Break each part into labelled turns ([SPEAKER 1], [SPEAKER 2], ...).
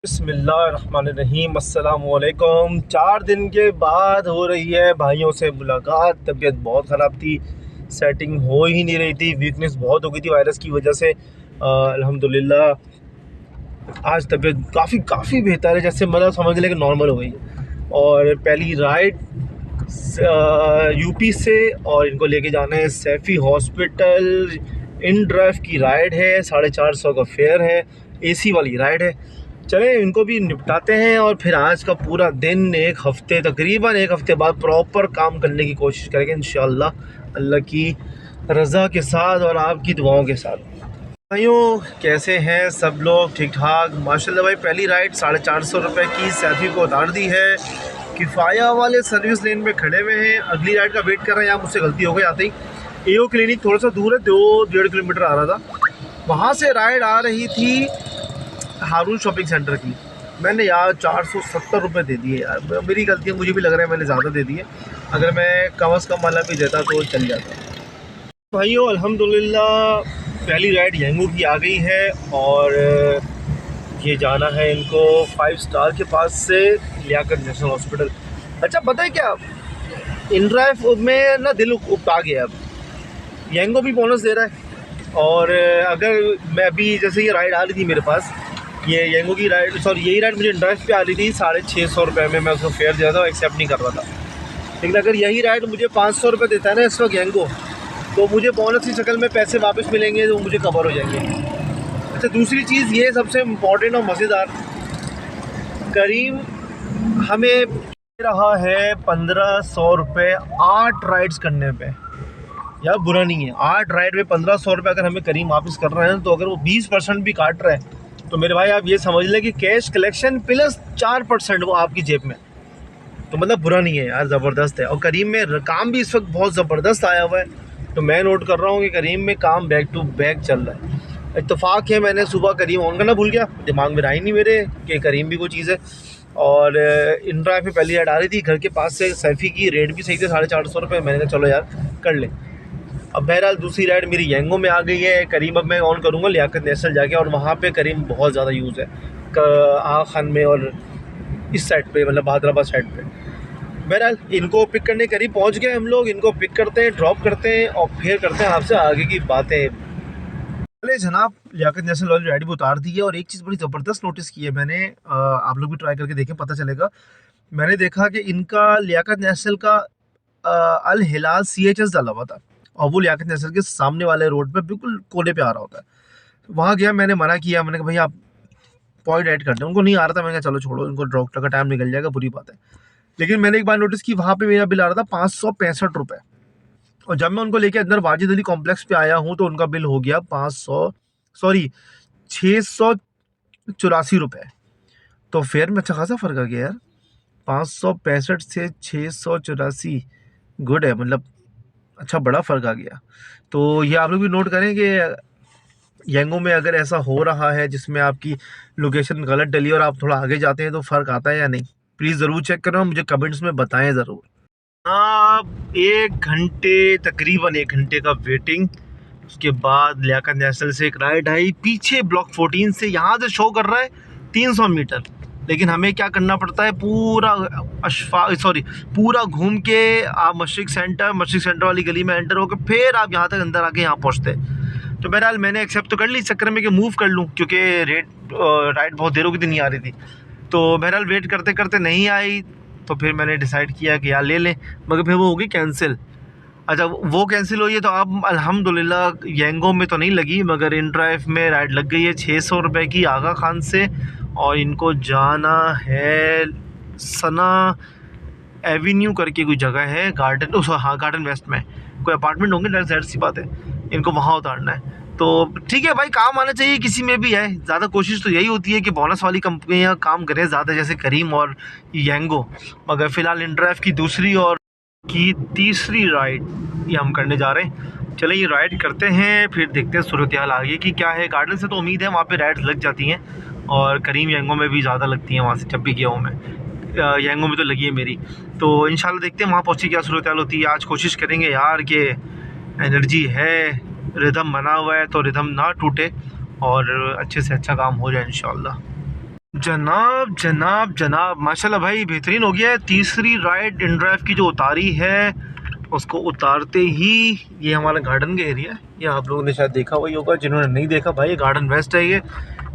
[SPEAKER 1] बिस्मिल्लाहिर्रहमानिर्रहीम, अस्सलामुअलैकुम। 4 दिन के बाद हो रही है भाइयों से मुलाकात। तबीयत बहुत ख़राब थी, सेटिंग हो ही नहीं रही थी, वीकनेस बहुत हो गई थी वायरस की वजह से। अल्हम्दुलिल्लाह आज तबीयत काफ़ी काफ़ी बेहतर है, जैसे मतलब समझ लें कि नॉर्मल हो गई है। और पहली राइड यूपी से, और इनको लेके जाना है सैफ़ी हॉस्पिटल। इन ड्राइव की राइड है, 450 का फेयर है, एसी वाली राइड है। चलें इनको भी निपटाते हैं और फिर आज का पूरा दिन तकरीबन एक हफ़्ते बाद प्रॉपर काम करने की कोशिश करेंगे इंशाअल्लाह, अल्लाह की रज़ा के साथ और आपकी दुआओं के साथ। भाइयों कैसे हैं सब लोग? ठीक ठाक माशाल्लाह। भाई पहली राइड 450 रुपये की सैफ़ी को उतार दी है। किफ़ाया वाले सर्विस लेन में खड़े हुए हैं, अगली राइड का वेट कर रहे हैं। यहाँ मुझसे गलती हो गई, आते ही एओ क्लिनिक थोड़ा सा दूर है, 2-1.5 किलोमीटर आ रहा था। वहाँ से राइड आ रही थी हारून शॉपिंग सेंटर की। मैंने यार 470 रुपये दे दिए यार, मेरी गलती है, मुझे भी लग रहा है मैंने ज़्यादा दे दिए। अगर मैं कम से कम वाला भी देता तो चल जाता। भाइयों अल्हम्दुलिल्लाह पहली राइड यंगू की आ गई है और ये जाना है इनको 5 स्टार के पास से लियाकत नेशनल हॉस्पिटल। अच्छा पता है क्या, इन ड्राइव में ना दिल उपटा गया। अब यंगो भी बोनस दे रहा है, और अगर मैं अभी जैसे ये राइड आ रही थी मेरे पास, ये यंगो की राइड, सॉरी यही राइड मुझे इन ड्राइव पे आ रही थी 650 रुपये में। मैं उसको फेयर दिया था, एक्सेप्ट नहीं कर रहा था। लेकिन अगर यही राइड मुझे 500 रुपये देता है ना इस वक्त यंगो, तो मुझे बोनस की शक्ल में पैसे वापस मिलेंगे, तो मुझे कवर हो जाएंगे। अच्छा दूसरी चीज़ ये सबसे इम्पॉर्टेंट और मज़ेदार, करीम हमें दे रहा है 1500 रुपये 8 राइड्स करने पे। यार बुरा नहीं है, 8 राइड में 1500 रुपये अगर हमें करीम वापस कर रहे हैं, तो अगर वो 20% भी काट रहे हैं, तो मेरे भाई आप ये समझ लें कि कैश कलेक्शन प्लस 4% वो आपकी जेब में, तो मतलब बुरा नहीं है यार, ज़बरदस्त है। और करीम में काम भी इस वक्त बहुत ज़बरदस्त आया हुआ है, तो मैं नोट कर रहा हूँ कि करीम में काम बैक टू बैक चल रहा है। इत्तेफाक है मैंने सुबह करीम ऑन करना भूल गया, दिमाग में रहा ही नहीं मेरे कि करीम भी कोई चीज़ है। और इन ड्राइव में पहली राइड आ रही थी घर के पास से, सैफ़ी की रेट भी सही थे 450 रुपये। मैंने कहा चलो यार कर ले। अब बहरहाल दूसरी राइड मेरी यंगो में आ गई है। करीम अब मैं ऑन करूँगा लियाकत नेशनल जाके, और वहाँ पे करीम बहुत ज़्यादा यूज़ है आगा खान में और इस साइड पे, मतलब हैदराबाद साइड पे। बहरहाल इनको पिक करने करीब पहुँच गए हम लोग। इनको पिक करते हैं, ड्रॉप करते हैं और फिर करते हैं आपसे आगे की बातें। चले जनाब, लियाकत नेशनल वाली राइड भी उतार दी है, और एक चीज़ बड़ी ज़बरदस्त नोटिस की है मैंने, आप लोग भी ट्राई करके देखें, पता चलेगा। मैंने देखा कि इनका लियाकत नेशनल का अल हिलाल CHS डाला हुआ था, और वो लियाकत नेशनल के सामने वाले रोड पे बिल्कुल कोने पे आ रहा होता है। वहाँ गया, मैंने मना किया, मैंने कहा भाई आप पॉइंट ऐड कर दें। उनको नहीं आ रहा था, मैंने कहा चलो छोड़ो, इनको डॉक्टर का टाइम निकल जाएगा, बुरी बात है। लेकिन मैंने एक बार नोटिस की, वहाँ पे मेरा बिल आ रहा था 565 रुपये, और जब मैं उनको लेके अंदर वाजिद अली कॉम्प्लेक्स पे आया हूँ तो उनका बिल हो गया 684 रुपये। तो फेयर में अच्छा खासा फ़र्क आ गया यार, 565 से 684, गुड है, मतलब अच्छा बड़ा फ़र्क आ गया। तो ये आप लोग भी नोट करें कि यंगो में अगर ऐसा हो रहा है जिसमें आपकी लोकेशन गलत डली और आप थोड़ा आगे जाते हैं, तो फ़र्क आता है या नहीं, प्लीज़ ज़रूर चेक करो, मुझे कमेंट्स में बताएं ज़रूर। तकरीबन 1 घंटे का वेटिंग, उसके बाद लियाकत नेशनल से एक राइड आई पीछे ब्लॉक 14 से। यहाँ से शो कर रहा है 300 मीटर, लेकिन हमें क्या करना पड़ता है, पूरा घूम के आप मशरिक सेंटर वाली गली में एंटर होकर फिर आप यहाँ तक अंदर आके यहाँ पहुँचते हैं। तो बहरहाल मैंने एक्सेप्ट तो कर ली इस चक्कर में कि मूव कर लूँ, क्योंकि राइड बहुत देर हो गई थी, नहीं आ रही थी। तो बहरहाल वेट करते करते नहीं आई, तो फिर मैंने डिसाइड किया कि यार ले लें, मगर फिर वो होगी कैंसिल। अच्छा वो कैंसिल हुई है, तो अब अल्हम्दुलिल्लाह यंगो में तो नहीं लगी, मगर इन ड्राइव में राइड लग गई है 600 रुपये की आगा खान से, और इनको जाना है सना एवेन्यू करके कोई जगह है, गार्डन, हाँ गार्डन वेस्ट में कोई अपार्टमेंट होंगे, ज़ाहिर सी बात है, इनको वहाँ उतारना है। तो ठीक है भाई, काम आना चाहिए किसी में भी है। ज़्यादा कोशिश तो यही होती है कि बोनस वाली कंपनियाँ काम करें ज़्यादा, जैसे करीम और यंगो। मगर फ़िलहाल इन ड्राइव की दूसरी और की तीसरी राइड ये हम करने जा रहे हैं। चलें ये राइड करते हैं, फिर देखते हैं सूरत हाल आगे की क्या है। गार्डन से तो उम्मीद है वहाँ पे राइड्स लग जाती हैं, और करीम यंगो में भी ज़्यादा लगती हैं, वहाँ से जब भी गया हूँ मैं, यंगो में तो लगी है मेरी। तो इंशाल्लाह देखते हैं वहाँ पहुँची क्या सूरत हाल होती है। आज कोशिश करेंगे यार कि एनर्जी है, रिदम बना हुआ है, तो रिदम ना टूटे और अच्छे से अच्छा काम हो जाए इंशाल्लाह। जनाब जनाब जनाब माशाल्लाह भाई बेहतरीन हो गया है। तीसरी राइड इन ड्राइव की जो उतारी है, उसको उतारते ही ये हमारा गार्डन का एरिया है। ये आप लोगों ने शायद देखा वही होगा, जिन्होंने नहीं देखा भाई ये गार्डन वेस्ट है, ये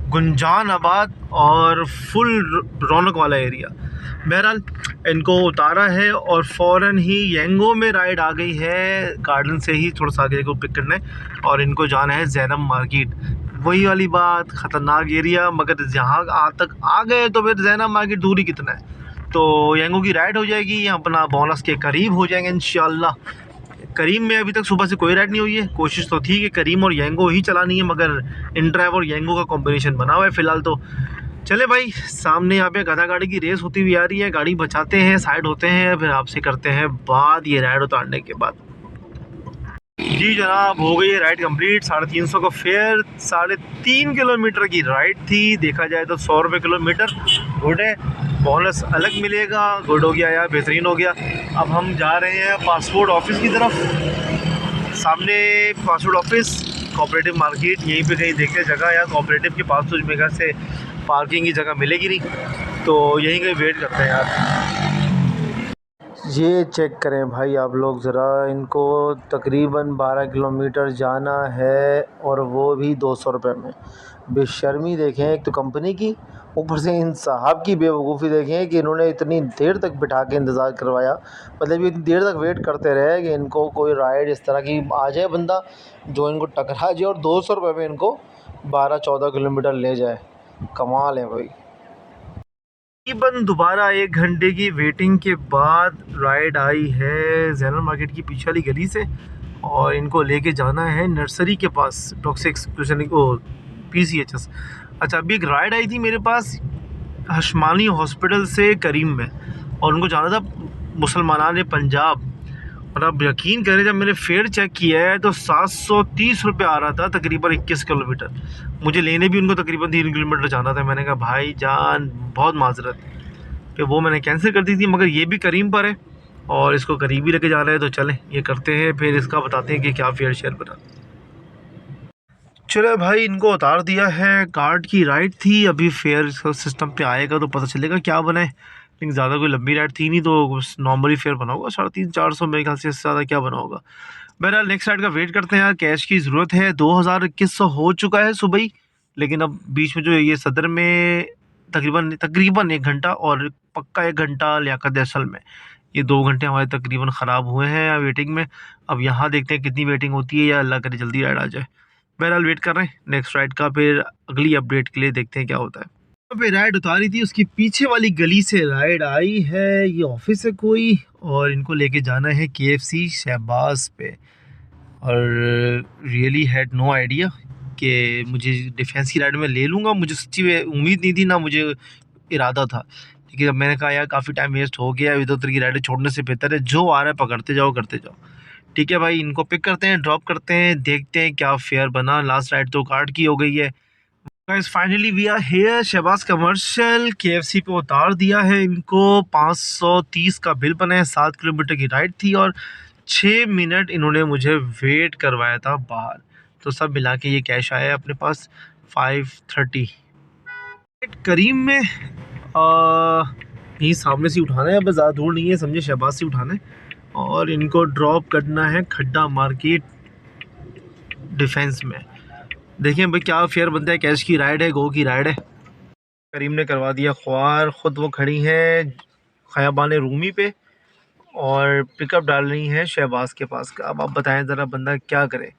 [SPEAKER 1] गुंजान आबाद और फुल रौनक वाला एरिया। बहरहाल इनको उतारा है और फ़ौरन ही येंगो में राइड आ गई है। गार्डन से ही थोड़ा सा आगे को पिक करना है और इनको जाना है जैनब मार्केट। वही वाली बात, ख़तरनाक एरिया, मगर यहाँ तक आ गए तो फिर जैनब मार्केट दूरी कितना है, तो येंगो की राइड हो जाएगी, अपना बोनस के करीब हो जाएंगे इंशाल्लाह। करीम में अभी तक सुबह से कोई राइड नहीं हुई है। कोशिश तो थी कि करीम और येंगो ही चलानी है, मगर इन ड्राइव और येंगो का कॉम्बिनेशन बना हुआ है फ़िलहाल। तो चले भाई, सामने यहाँ पे गधा गाड़ी की रेस होती हुई आ रही है। गाड़ी बचाते हैं, साइड होते हैं, फिर आपसे करते हैं बात ये राइड उतारने के बाद। जी जनाब, हो गई है राइड कंप्लीट। 350 का फेयर, 3.5 किलोमीटर की राइड थी। देखा जाए तो 100 रुपये किलोमीटर। गुड है, बोनस अलग मिलेगा। गुड हो गया यार, बेहतरीन हो गया। अब हम जा रहे हैं पासपोर्ट ऑफिस की तरफ। सामने पासपोर्ट ऑफिस, कोऑपरेटिव मार्केट, यहीं पे कहीं देखते जगह। यार कोऑपरेटिव के पास तो मेरे घर से पार्किंग की जगह मिलेगी नहीं, तो यहीं कहीं वेट करते हैं यार। ये चेक करें भाई आप लोग ज़रा, इनको तकरीबन 12 किलोमीटर जाना है और वो भी 200 रुपये में। बेशर्मी देखें एक तो कंपनी की, ऊपर से इन साहब की बेवकूफ़ी देखें कि इन्होंने इतनी देर तक बिठा के इंतज़ार करवाया। मतलब इतनी देर तक वेट करते रहे कि इनको कोई राइड इस तरह की आ जाए बंदा जो इनको टकरा जाए और 200 रुपये में इनको 12-14 किलोमीटर ले जाए। कमाल है भाई। तकरीबन दोबारा 1 घंटे की वेटिंग के बाद राइड आई है जैनल मार्केट की पीछे वाली गली से, और इनको लेके जाना है नर्सरी के पास, टॉक्सिक ओ PCHS। अच्छा, अभी एक राइड आई थी मेरे पास हशमानी हॉस्पिटल से करीम में, और उनको जाना था मुसलमानान पंजाब। और अब यकीन करें, जब मैंने फेयर चेक किया है तो 730 रुपये आ रहा था, तकरीबन 21 किलोमीटर। मुझे लेने भी उनको तकरीबन 3 किलोमीटर जाना था। मैंने कहा भाई जान बहुत माजरत, कि वो मैंने कैंसिल कर दी थी, मगर ये भी करीम पर है और इसको करीब ही लेके जा रहे हैं, तो चलें ये करते हैं, फिर इसका बताते हैं कि क्या फेयर शेयर बना। चलो भाई, इनको उतार दिया है। कार्ड की राइड थी, अभी फेयर सिस्टम पे आएगा तो पता चलेगा क्या बना है। लेकिन ज़्यादा कोई लंबी राइड थी नहीं, तो नॉर्मली फेयर बना होगा 350-400 मेरे ख्याल से, इससे ज़्यादा क्या बना होगा। बहरहाल नेक्स्ट राइड का वेट करते हैं यार। कैश की ज़रूरत है। 2021 हो चुका है सुबह ही, लेकिन अब बीच में जो ये सदर में तकरीबन 1 घंटा और पक्का 1 घंटा लियाकत असल में, ये 2 घंटे हमारे तकरीबन ख़राब हुए हैं वेटिंग में। अब यहाँ देखते हैं कितनी वेटिंग होती है, या अल्लाह करे जल्दी राइड आ जाए। बहरहाल वेट कर रहे हैं नेक्स्ट राइड का, फिर अगली अपडेट के लिए देखते हैं क्या होता है। पे राइड उतारी थी, उसकी पीछे वाली गली से राइड आई है। ये ऑफिस है कोई, और इनको लेके जाना है KFC शहबाज पे। और रियली हैड नो आइडिया कि मुझे डिफेंस की राइड में ले लूँगा। मुझे सच्ची में उम्मीद नहीं थी, ना मुझे इरादा था। लेकिन अब मैंने कहा यार काफ़ी टाइम वेस्ट हो गया, इधर उधर की राइडें छोड़ने से बेहतर है जो आ रहा है पकड़ते जाओ, करते जाओ। ठीक है भाई, इनको पिक करते हैं, ड्रॉप करते हैं, देखते हैं क्या फेयर बना। लास्ट राइड तो कार्ड की हो गई है। Guys finally we are here Shahbaz commercial. KFC पे उतार दिया है इनको। 530 का बिल बना है। 7 किलोमीटर की राइड थी और 6 मिनट इन्होंने मुझे वेट करवाया था बाहर। तो सब मिला के ये कैश आया है अपने पास 530। करीम में यहीं सामने से उठाना है, अब ज़्यादा दूर नहीं है, समझे, शहबाज से उठाना है और इनको ड्रॉप करना है खड्डा मार्केट डिफेंस में। देखिए भाई क्या फेयर बनता है। कैश की राइड है, गो की राइड है। करीम ने करवा दिया ख्वार, ख़ुद वो खड़ी हैं खयाबान रूमी पे और पिकअप डाल रही हैं शहबाज के पास का। अब आप बताएं ज़रा बंदा क्या करे।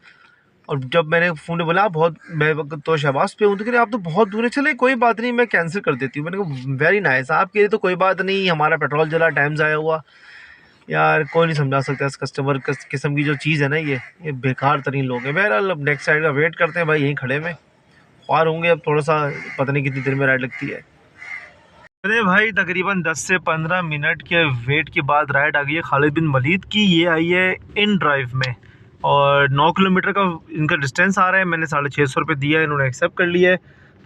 [SPEAKER 1] और जब मैंने फ़ोन ने बोला बहुत, मैं तो शहबाज पे हूँ, तो कह रहे आप तो बहुत दूर है। चले कोई बात नहीं, मैं कैंसिल कर देती हूँ। मैंने कहा वेरी नाइस, आप कह रहे तो कोई बात नहीं, हमारा पेट्रोल जला, टाइम ज़ाया हुआ। यार कोई नहीं समझा सकता इस कस्टमर किस्म की जो चीज़ है ना, ये बेकार तरीन लोग हैं। बहरहाल अब नेक्स्ट साइड का वेट करते हैं भाई, यहीं खड़े में ख्वार होंगे। अब थोड़ा सा पता नहीं कितनी देर में राइड लगती है। अरे भाई तकरीबन 10 से 15 मिनट के वेट के बाद राइड आ गई है खालिद बिन वलीद की। ये आई है इन ड्राइव में और 9 किलोमीटर का इनका डिस्टेंस आ रहा है। मैंने 650 रुपये दिया है, इन्होंने एक्सेप्ट कर लिया है।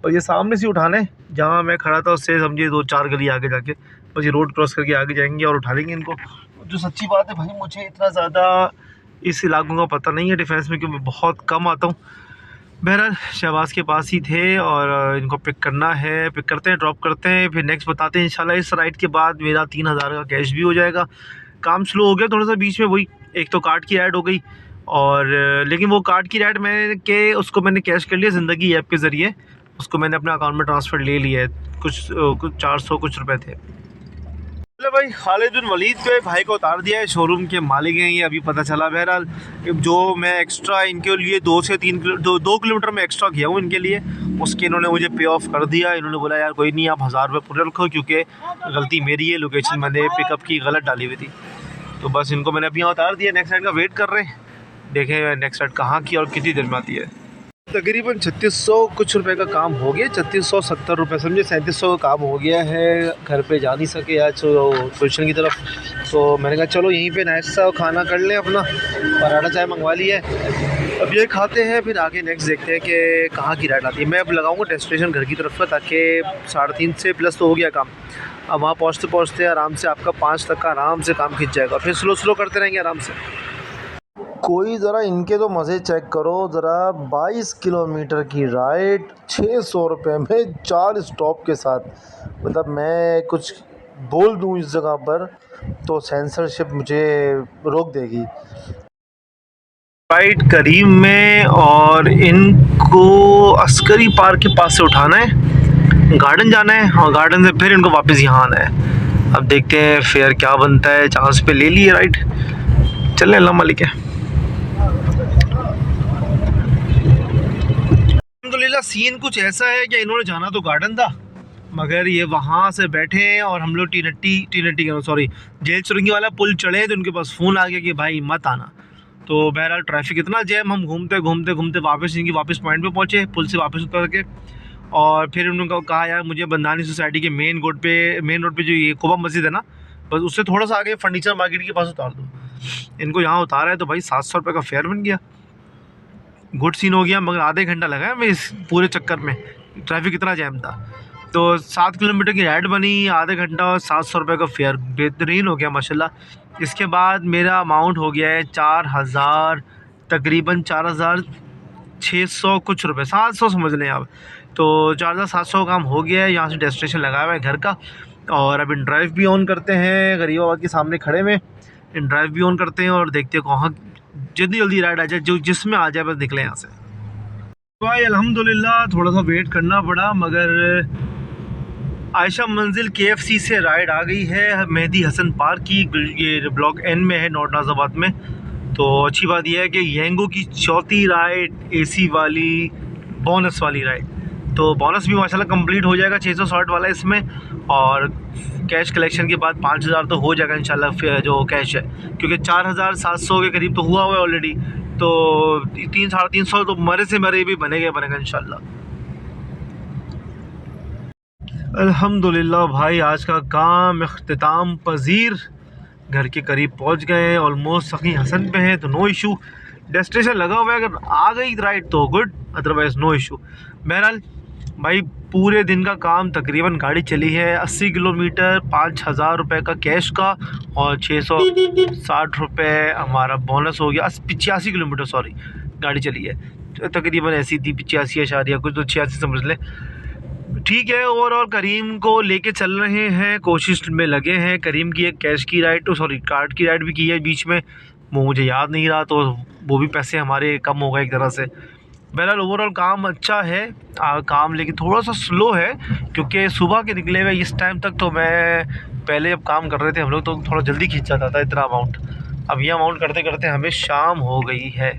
[SPEAKER 1] और ये सामने से उठाना है, जहाँ मैं खड़ा था उससे समझिए 2-4 गली आगे जाके, बस ये रोड क्रॉस करके आगे जाएंगे और उठा लेंगे इनको। जो सच्ची बात है भाई, मुझे इतना ज़्यादा इस इलाकों का पता नहीं है डिफेंस में, क्योंकि मैं बहुत कम आता हूँ। बहरहाल शहबाज के पास ही थे और इनको पिक करना है, पिक करते हैं, ड्रॉप करते हैं, फिर नेक्स्ट बताते हैं इंशाल्लाह। इस राइड के बाद मेरा 3000 का कैश भी हो जाएगा। काम स्लो हो गया थोड़ा सा बीच में, वही एक तो कार्ड की ऐड हो गई और लेकिन वो कार्ड की ऐड उसको मैंने कैश कर लिया ज़िंदगी ऐप के ज़रिए, उसको मैंने अपने अकाउंट में ट्रांसफ़र ले लिया है। कुछ 400 कुछ रुपये थे। चलो भाई, खालिद बिन वलीद पे भाई को उतार दिया है, शोरूम के मालिक हैं ये, अभी पता चला। बहरहाल जो मैं एक्स्ट्रा इनके लिए 2 किलोमीटर में एक्स्ट्रा किया हूँ इनके लिए, उसके इन्होंने मुझे पे ऑफ कर दिया। इन्होंने बोला यार कोई नहीं, आप 1000 रुपये पूरे रखो, क्योंकि गलती मेरी है, लोकेशन मैंने पिकअप की गलत डाली हुई थी। तो बस इनको मैंने अभी यहाँ उतार दिया, नेक्स्ट राइड का वेट कर रहे हैं, देखें नेक्स्ट राइड कहाँ की और कितनी देर में आती है। तकरीबन 3600 कुछ रुपए का काम हो गया, 3670 रुपये समझे, 3700 का काम हो गया है। घर पे जा नहीं सके आज ट्यूशन की तरफ, तो मैंने कहा चलो यहीं पे नाश्ता खाना कर लें अपना, पराठा चाय मंगवा लिया है, अब ये खाते हैं, फिर आगे नेक्स्ट देखते हैं कि कहाँ की राइड आती है। मैं अब लगाऊंगा डेस्टिनेशन घर की तरफ का, ताकि 3:30 से प्लस तो हो गया काम। अब वहाँ पहुँचते पहुँचते आराम से आपका 5 तक का आराम से काम खिंच जाएगा, फिर स्लो करते रहेंगे आराम से। कोई ज़रा इनके तो मज़े चेक करो ज़रा, 22 किलोमीटर की राइड 600 रुपये में 4 स्टॉप के साथ। मतलब मैं कुछ बोल दूँ इस जगह पर तो सेंसरशिप मुझे रोक देगी। राइड करीम में, और इनको अस्करी पार्क के पास से उठाना है, गार्डन जाना है और गार्डन से फिर इनको वापस यहाँ आना है। अब देखते हैं फेयर क्या बनता है, चांस पे ले लिए राइड, चले अल्लाह मालिक है। अल्हम्दुलिल्लाह सीन कुछ ऐसा है कि इन्होंने जाना तो गार्डन था, मगर ये वहाँ से बैठे हैं और हम लोग जेल चुरंगी वाला पुल चढ़े, तो उनके पास फ़ोन आ गया कि भाई मत आना। तो बहरहाल ट्रैफिक इतना जैम, हम घूमते वापस इनकी पॉइंट पे पहुँचे, पुल से वापस उतर के, और फिर उन्होंने कहा यार मुझे बंदानी सोसाइटी के मेन रोड पे जो ये कोबा मस्जिद है ना, बस उससे थोड़ा सा आगे फर्नीचर मार्केट के पास उतार दो। इनको यहाँ उतारा है तो भाई 700 रुपये का फेयर बन गया, गुड सीन हो गया, मगर आधे घंटा लगा है मैं इस पूरे चक्कर में, ट्रैफिक इतना जैम था। तो 7 किलोमीटर की राइड बनी, आधे घंटा और 700 रुपये का फेयर, बेहतरीन हो गया माशाल्लाह। इसके बाद मेरा अमाउंट हो गया है 4000, तकरीबन 4600 कुछ रुपये, 700 समझ लें आप। तो 4700 का काम हो गया है, यहाँ से डेस्टिनेशन लगाया हुआ है घर का। और अब इन ड्राइव भी ऑन करते हैं, गरीबाबाद के सामने खड़े में इन ड्राइव भी ऑन करते हैं और देखते हैं कहाँ जल्दी राइड आ जाए, जो जिसमें आ जाए बस निकले यहाँ से। भाई अल्हम्दुलिल्लाह थोड़ा सा वेट करना पड़ा, मगर आयशा मंजिल KFC से राइड आ गई है मेहदी हसन पार्क की, ये ब्लॉक N में है नॉर्थ नाज़ाबाद में। तो अच्छी बात यह है कि येंगो की चौथी राइड AC वाली, बोनस वाली राइड, तो बोनस भी माशाल्लाह कंप्लीट हो जाएगा 660 वाला इसमें, और कैश कलेक्शन के बाद 5000 तो हो जाएगा इंशाल्लाह जो कैश है, क्योंकि 4700 के करीब तो हुआ हुआ है ऑलरेडी। तो 300-350 तो मरे से मरे भी बनेगा इंशाल्लाह। अल्हम्दुलिल्लाह भाई आज का काम इख्तिताम पजीर, घर के करीब पहुंच गए हैं, ऑलमोस्ट सखी हसन पे हैं, तो नो इशू, डेस्टिनेशन लगा हुआ है, अगर आ गई राइड तो गुड, अदरवाइज़ नो इशू। बहरहाल भाई पूरे दिन का काम तकरीबन गाड़ी चली है 80 किलोमीटर, 5000 रुपये का कैश का और 660 रुपये हमारा बोनस हो गया। 85 किलोमीटर सॉरी गाड़ी चली है, तो तकरीबन ऐसी थी 85 कुछ, तो 86 समझ लें। ठीक है, ओवरऑल करीम को लेके चल रहे हैं, कोशिश में लगे हैं। करीम की एक कैश की राइड, कार्ड की राइड भी की है बीच में, वो मुझे याद नहीं रहा, तो वो भी पैसे हमारे कम हो गए एक तरह से। बहरहाल ओवरऑल काम अच्छा है, काम लेकिन थोड़ा सा स्लो है, क्योंकि सुबह के निकले हुए इस टाइम तक, तो मैं पहले जब काम कर रहे थे हम लोग तो थोड़ा जल्दी खींच जाता था इतना अमाउंट, अब ये अमाउंट करते करते हमें शाम हो गई है।